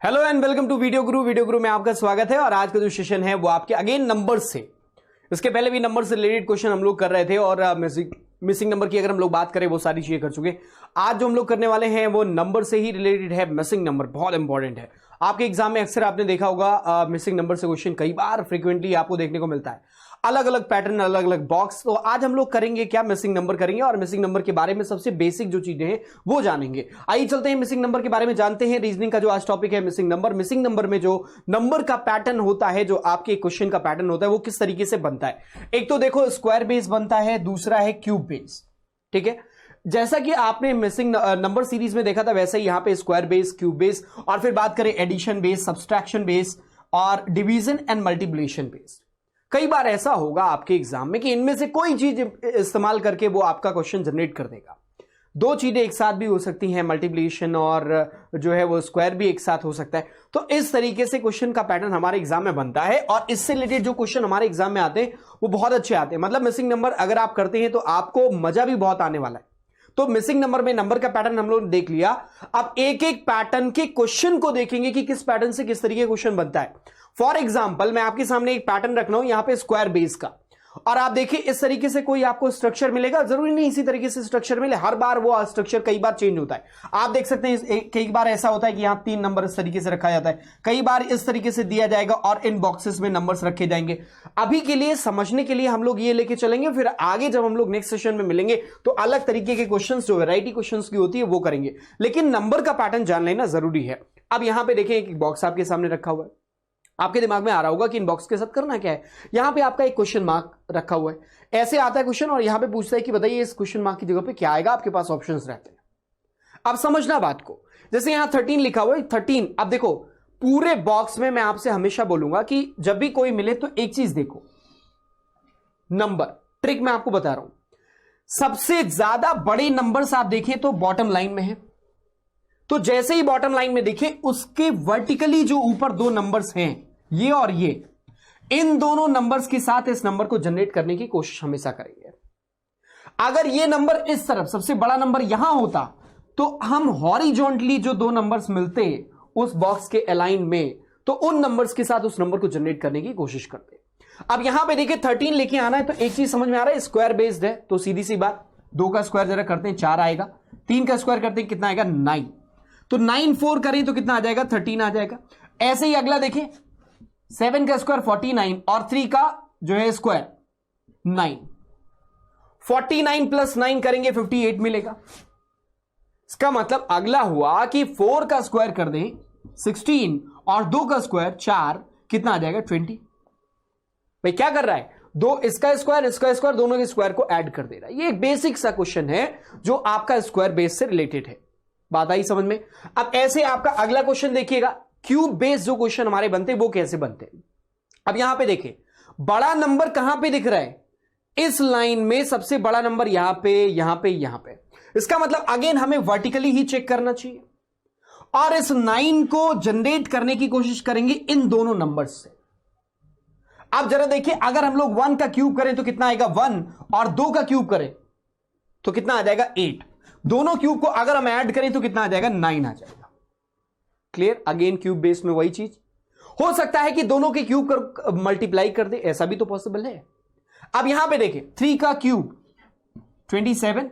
Hello and welcome to Video Guru में आपका स्वागत है। और आज का जो सेशन है वो आपके अगेन नंबर से, इसके पहले भी नंबर से रिलेटेड क्वेश्चन हम लोग कर रहे थे और मिसिंग नंबर की अगर हम लोग बात करें वो सारी चीजें कर चुके। आज जो हम लोग करने वाले हैं वो नंबर से ही रिलेटेड है। मिसिंग नंबर बहुत इंपॉर्टेंट है। आपके एग्जाम में अक्सर आपने देखा होगा मिसिंग नंबर से क्वेश्चन कई बार फ्रीक्वेंटली आपको देखने को मिलता है, अलग अलग पैटर्न, अलग अलग बॉक्स। तो आज हम लोग करेंगे क्या, मिसिंग नंबर करेंगे और मिसिंग नंबर के बारे में सबसे बेसिक जो चीजें हैं वो जानेंगे। आइए चलते हैं मिसिंग नंबर के बारे में जानते हैं। रीजनिंग का जो आज टॉपिक है मिसिंग नंबर। मिसिंग नंबर में जो नंबर का पैटर्न होता है, जो आपके क्वेश्चन का पैटर्न होता है, वो किस तरीके से बनता है। एक तो देखो स्क्वायर बेस बनता है, दूसरा है क्यूब बेस। ठीक है, जैसा कि आपने मिसिंग नंबर सीरीज में देखा था वैसे ही यहां पे स्क्वायर बेस, क्यूब बेस और फिर बात करें एडिशन बेस, सब्सट्रैक्शन बेस और डिवीजन एंड मल्टीप्लिकेशन बेस। कई बार ऐसा होगा आपके एग्जाम में कि इनमें से कोई चीज इस्तेमाल करके वो आपका क्वेश्चन जनरेट कर देगा। दो चीजें एक साथ भी हो सकती हैं, मल्टीप्लिकेशन और जो है वो स्क्वायर भी एक साथ हो सकता है। तो इस तरीके से क्वेश्चन का पैटर्न हमारे एग्जाम में बनता है और इससे रिलेटेड जो क्वेश्चन हमारे एग्जाम में आते हैं वो बहुत अच्छे आते हैं। मतलब मिसिंग नंबर अगर आप करते हैं तो आपको मजा भी बहुत आने वाला है। तो मिसिंग नंबर में नंबर का पैटर्न हम लोग ने देख लिया। अब एक एक पैटर्न के क्वेश्चन को देखेंगे कि किस पैटर्न से किस तरीके का क्वेश्चन बनता है। फॉर एग्जांपल मैं आपके सामने एक पैटर्न रख रहा हूं यहां पे स्क्वायर बेस का, और आप देखिए इस तरीके से कोई आपको स्ट्रक्चर मिलेगा। जरूरी नहीं इसी तरीके से स्ट्रक्चर मिले, हर बार वो स्ट्रक्चर कई बार चेंज होता है। आप देख सकते हैं कई बार ऐसा होता है कि यहां 3 नंबर इस तरीके से रखा जाता है, कई बार इस तरीके से दिया जाएगा और इन बॉक्सेस में नंबर्स रखे जाएंगे। अभी के लिए समझने के लिए हम लोग ये लेके चलेंगे, फिर आगे जब हम लोग नेक्स्ट सेशन में मिलेंगे तो अलग तरीके के क्वेश्चन, जो वैरायटी क्वेश्चन की होती है वो करेंगे, लेकिन नंबर का पैटर्न जान लेना जरूरी है। अब यहां पे देखें एक बॉक्स आपके सामने रखा हुआ है। आपके दिमाग में आ रहा होगा कि इन बॉक्स के साथ करना क्या है। यहां पे आपका एक क्वेश्चन मार्क रखा हुआ है, ऐसे आता है क्वेश्चन और यहां पे पूछता है कि बताइए इस क्वेश्चन मार्क की जगह पे क्या आएगा। आपके पास ऑप्शंस रहते हैं। अब समझना बात को, जैसे यहां 13 लिखा हुआ है, 13। अब देखो पूरे बॉक्स में मैं आपसे हमेशा बोलूंगा कि जब भी कोई मिले तो एक चीज देखो, नंबर ट्रिक मैं आपको बता रहा हूं। सबसे ज्यादा बड़े नंबर्स आप देखें तो बॉटम लाइन में है, तो जैसे ही बॉटम लाइन में देखें उसके वर्टिकली जो ऊपर 2 नंबर्स हैं, ये और ये, इन दोनों नंबर्स के साथ इस नंबर को जनरेट करने की कोशिश हमेशा करेंगे। अगर ये नंबर इस तरफ सबसे बड़ा नंबर यहां होता तो हम हॉरिजॉन्टली जो 2 नंबर्स मिलते उस बॉक्स के अलाइन में, तो उन नंबर्स के साथ उस नंबर को जनरेट करने की कोशिश करते। अब यहां पे देखिए 13 लेके आना है तो एक चीज समझ में आ रहा है, स्क्वायर बेस्ड है तो सीधी सी बात 2 का स्क्वायर जरा करते हैं 4 आएगा, 3 का स्क्वायर करते हैं कितना आएगा 9, तो 9 4 करें तो कितना आ जाएगा 13 आ जाएगा। ऐसे ही अगला देखें 7 का स्क्वायर 49 और 3 का जो है स्क्वायर 9, 49 प्लस 9 करेंगे 58 मिलेगा। इसका मतलब अगला हुआ कि 4 का स्क्वायर कर दें 16 और 2 का स्क्वायर 4, कितना आ जाएगा 20। भाई क्या कर रहा है, दो इसका स्क्वायर दोनों के स्क्वायर को ऐड कर दे रहा है। ये एक बेसिक सा क्वेश्चन है जो आपका स्क्वायर बेस से रिलेटेड है। बात आई समझ में। अब ऐसे आपका अगला क्वेश्चन देखिएगा, क्यूब बेस जो क्वेश्चन हमारे बनते हैं वो कैसे बनते हैं। अब यहां पे देखिए बड़ा नंबर कहां पे दिख रहा है, इस लाइन में सबसे बड़ा नंबर यहां पे, यहां पे, यहां पे। इसका मतलब अगेन हमें वर्टिकली ही चेक करना चाहिए और इस 9 को जनरेट करने की कोशिश करेंगे इन दोनों नंबर्स से। अब जरा देखिए अगर हम लोग 1 का क्यूब करें तो कितना आएगा 1 और 2 का क्यूब करें तो कितना आ जाएगा 8। दोनों क्यूब को अगर हम ऐड करें तो कितना आ जाएगा 9 आ जाएगा। क्लियर। अगेन क्यूब बेस में वही चीज हो सकता है कि दोनों के क्यूब कर मल्टीप्लाई कर दे, ऐसा भी तो पॉसिबल है। अब यहां पे देखें 3 का क्यूब 27,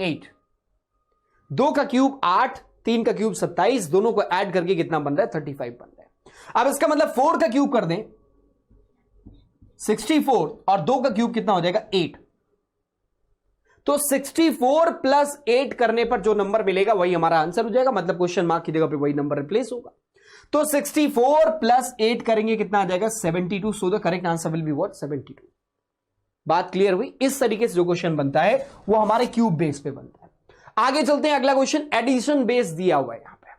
8, 2 का क्यूब 8, 3 का क्यूब 27, दोनों को ऐड करके कितना बन रहा है 35 बन रहा है। अब इसका मतलब 4 का क्यूब कर दें 64 और 2 का क्यूब कितना हो जाएगा 8, तो 64 प्लस 8 करने पर जो नंबर मिलेगा वही हमारा आंसर हो जाएगा। मतलब क्वेश्चन मार्क की जगह पे वही नंबर रिप्लेस होगा। तो 64 प्लस 8 करेंगे कितना आ जाएगा 72। So the correct answer will be what 72। बात क्लियर हुई। इस तरीके से जो क्वेश्चन बनता है वो हमारे क्यूब बेस पे बनता है। आगे चलते हैं, अगला क्वेश्चन एडिशन बेस दिया हुआ है यहां पे।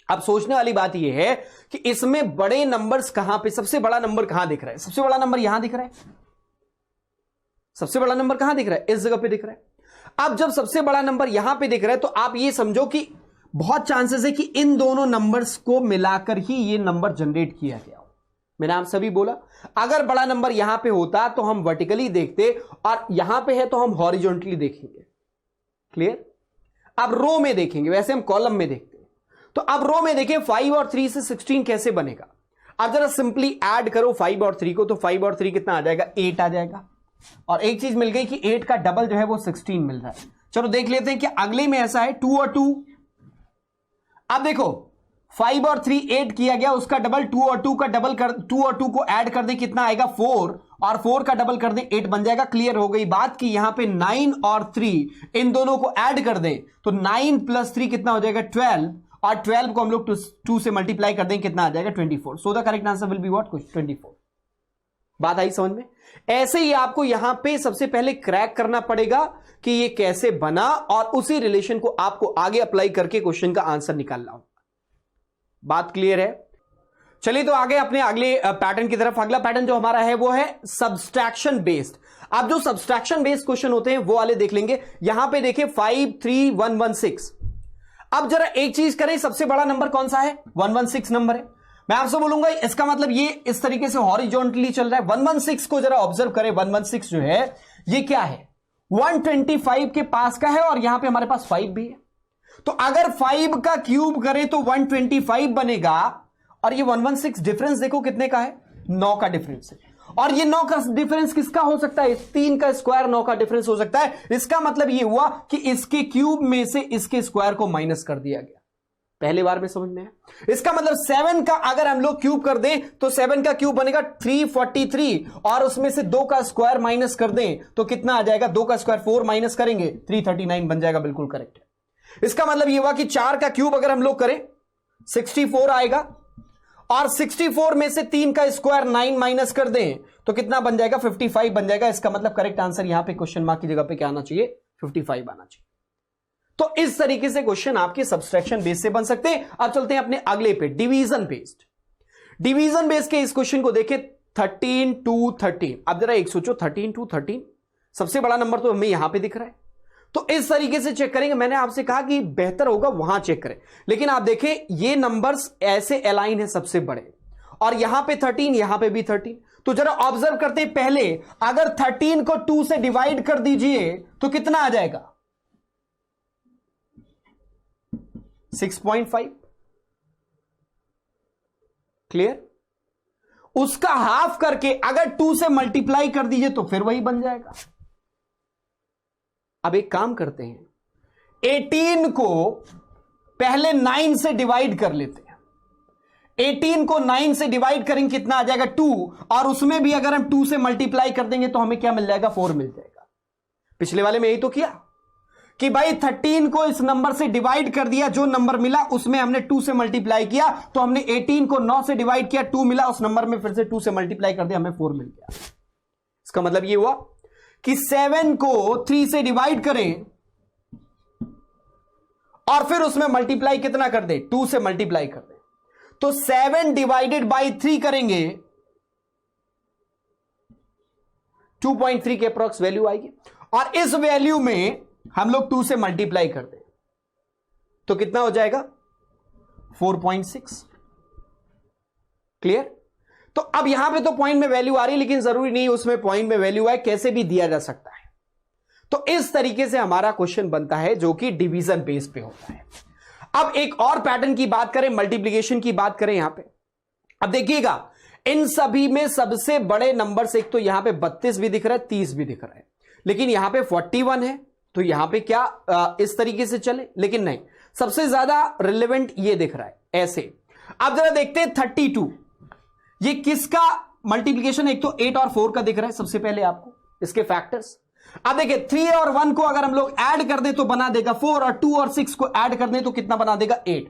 अब सोचने वाली बात यह है कि इसमें बड़े नंबर्स कहां पे, सबसे बड़ा नंबर कहां दिख रहा है, सबसे बड़ा नंबर यहां दिख रहा है, सबसे बड़ा नंबर कहां दिख रहा है, इस जगह पे दिख रहा है। अब जब सबसे बड़ा नंबर यहां पे दिख रहा है तो आप ये समझो कि बहुत चांसेस है कि इन दोनों नंबर्स को मिलाकर ही ये नंबर जनरेट किया गया हो। मैंने आप सभी बोला अगर बड़ा नंबर यहां पे होता तो हम वर्टिकली देखते और यहां पे है तो हम हॉरिजॉन्टली देखेंगे। क्लियर। अब रो में देखेंगे, वैसे हम कॉलम में देखते हैं। तो अब रो में देखिए 5 और 3 से 16 कैसे बनेगा। अब जरा सिंपली ऐड करो 5 और 3 को, तो 5 और 3 कितना आ जाएगा, 8 आ जाएगा। और एक चीज मिल गई कि 8 का डबल जो है वो 16 मिल रहा है। चलो देख लेते हैं कि अगले में ऐसा है 2 और 2। अब देखो 5 और 3 8 किया गया, उसका डबल 2 और 2 का डबल कर, 2 और 2 को ऐड कर दे कितना आएगा 4, और 4 का डबल कर दे 8 बन जाएगा। क्लियर हो गई बात कि यहां पे 9 और 3 इन दोनों को ऐड कर दें तो 9 प्लस 3 कितना हो जाएगा 12, और 12 को हम लोग 2 से मल्टीप्लाई कर दें कितना आ जाएगा 24। So the correct answer will be what, 24। बात आई समझ में। ऐसे ही आपको यहां पे सबसे पहले क्रैक करना पड़ेगा कि ये कैसे बना, और उसी रिलेशन को आपको आगे अप्लाई करके क्वेश्चन का आंसर निकालना होगा। बात क्लियर है। चलिए तो आगे अपने अगले पैटर्न की तरफ। अगला पैटर्न जो हमारा है वो है सब्सट्रैक्शन बेस्ड। अब जो सब्सट्रैक्शन बेस्ड क्वेश्चन होते हैं वो वाले देख लेंगे। यहां पे देखिए 5 3 1 1 6। अब जरा एक चीज करें, सबसे बड़ा नंबर कौन सा है, 116 नंबर है। मैं आपसे बोलूंगा इसका मतलब ये इस तरीके से हॉरिजॉन्टली चल रहा है। 116 को जरा ऑब्जर्व करें। 116 जो है ये क्या है, 125 के पास का है, और यहां पे हमारे पास 5 भी है। तो अगर 5 का क्यूब करें तो 125 बनेगा, और ये 116 डिफरेंस देखो कितने का है, 9 का डिफरेंस है। और ये 9 का डिफरेंस किसका हो सकता है, 3 का स्क्वायर 9 का डिफरेंस हो सकता है। इसका मतलब ये हुआ कि इसके क्यूब में से इसके स्क्वायर को माइनस कर दिया गया। पहली बार में समझ में है। इसका मतलब 7 का अगर हम लोग क्यूब कर दें तो 7 का क्यूब बनेगा 343, और उसमें से 2 का स्क्वायर माइनस कर दें तो कितना आ जाएगा, 2 का स्क्वायर 4 माइनस करेंगे 339 बन जाएगा। बिल्कुल करेक्ट है। इसका मतलब ये हुआ कि 4 का क्यूब अगर हम लोग करें 64 आएगा, और 64 में से 3 का स्क्वायर 9 माइनस कर दें तो कितना बन जाएगा, 55 बन जाएगा। इसका मतलब करेक्ट आंसर यहां पे क्वेश्चन मार्क की जगह पे क्या आना चाहिए, 55 आना चाहिए। तो इस तरीके से क्वेश्चन आपके सब्सट्रैक्शन बेस से बन सकते हैं। अब चलते हैं अपने अगले पे, डिवीजन बेस्ड। डिवीजन बेस्ड के इस क्वेश्चन को देखें, 13 to 13। अब जरा एक सोचो, 13 to 13 सबसे बड़ा नंबर तो हमें यहां पे दिख रहा है, तो इस तरीके से चेक करेंगे। मैंने आपसे कहा कि बेहतर होगा वहां चेक करें, लेकिन आप देखें ये नंबर्स ऐसे अलाइन है सबसे बड़े, और यहां पे 13, यहां पे भी 13। तो जरा ऑब्जर्व करते हैं, पहले अगर 13 को 2 से डिवाइड कर दीजिए तो कितना आ जाएगा, 6.5। क्लियर। उसका हाफ करके अगर 2 से मल्टीप्लाई कर दीजिए तो फिर वही बन जाएगा। अब एक काम करते हैं, 18 को पहले 9 से डिवाइड कर लेते हैं। 18 को 9 से डिवाइड करेंगे कितना आ जाएगा, 2, और उसमें भी अगर हम 2 से मल्टीप्लाई कर देंगे तो हमें क्या मिल जाएगा, 4 मिल जाएगा। पिछले वाले में यही तो किया कि भाई 13 को इस नंबर से डिवाइड कर दिया, जो नंबर मिला उसमें हमने 2 से मल्टीप्लाई किया, तो हमने 18 को 9 से डिवाइड किया, 2 मिला, उस नंबर में फिर से 2 से मल्टीप्लाई कर दिया, हमें 4 मिल गया। इसका मतलब ये हुआ कि 7 को 3 से डिवाइड करें और फिर उसमें मल्टीप्लाई कितना कर दे, 2 से मल्टीप्लाई कर दे, तो 7 डिवाइडेड बाई 3 करेंगे, 2.3 के अप्रॉक्स वैल्यू आएगी। और इस वैल्यू में हम लोग 2 से मल्टीप्लाई कर दें तो कितना हो जाएगा, 4.6। क्लियर। तो अब यहां पे तो पॉइंट में वैल्यू आ रही है, लेकिन जरूरी नहीं उसमें पॉइंट में वैल्यू आए, कैसे भी दिया जा सकता है। तो इस तरीके से हमारा क्वेश्चन बनता है जो कि डिवीजन बेस पे होता है। अब एक और पैटर्न की बात करें, मल्टीप्लिकेशन की बात करें यहां पे। अब देखिएगा इन सभी में सबसे बड़े नंबर से एक तो यहां पे 32 भी दिख रहा है, 30 भी दिख रहा है, लेकिन यहां पे 41 है, तो यहां पे क्या इस तरीके से चले, लेकिन नहीं, सबसे ज्यादा रिलेवेंट ये दिख रहा है ऐसे। अब जरा देखते हैं 32, ये किसका मल्टीप्लिकेशन, एक तो 8 और 4 का दिख रहा है सबसे पहले आपको, इसके फैक्टर्स। अब देखिए 3 और 1 को अगर हम लोग ऐड कर दें तो बना देगा 4, और 2 और 6 को ऐड कर दें तो कितना बना देगा, 8।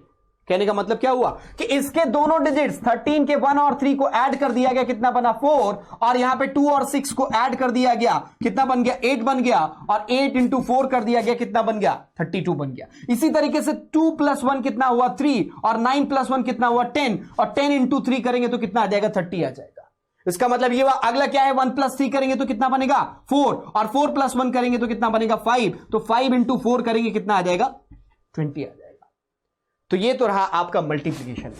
कहने का मतलब क्या हुआ कि इसके दोनों डिजिट्स 13 के 1 और 3 को ऐड कर दिया गया, कितना बना 4, और यहां पे 2 और 6 को ऐड कर दिया गया, कितना बन गया, 8 बन गया, और 8 इंटू 4 कर दिया गया, कितना बन गया, 32 बन गया। इसी तरीके से 2 + 1 कितना हुआ, 3, और 9 + 1 कितना हुआ, 10, और 10 इंटू 3 करेंगे तो कितना आ जाएगा, 30 आ जाएगा। इसका मतलब ये हुआ। अगला क्या है, 1 + 3 करेंगे तो कितना बनेगा, 4, और 4 + 1 करेंगे तो कितना बनेगा, 5, तो 5 इंटू 4 करेंगे कितना आ जाएगा, 20 आ जाएगा। तो ये तो रहा आपका मल्टीप्लिकेशन।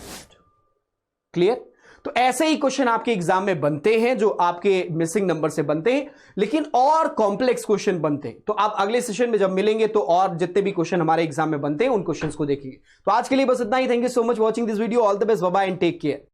क्लियर। तो ऐसे ही क्वेश्चन आपके एग्जाम में बनते हैं जो आपके मिसिंग नंबर से बनते हैं, लेकिन और कॉम्प्लेक्स क्वेश्चन बनते हैं। तो आप अगले सेशन में जब मिलेंगे तो और जितने भी क्वेश्चन हमारे एग्जाम में बनते हैं उन क्वेश्चंस को देखेंगे। तो आज के लिए बस इतना ही। Thank you so much watching this video. All the best, bye bye and take care.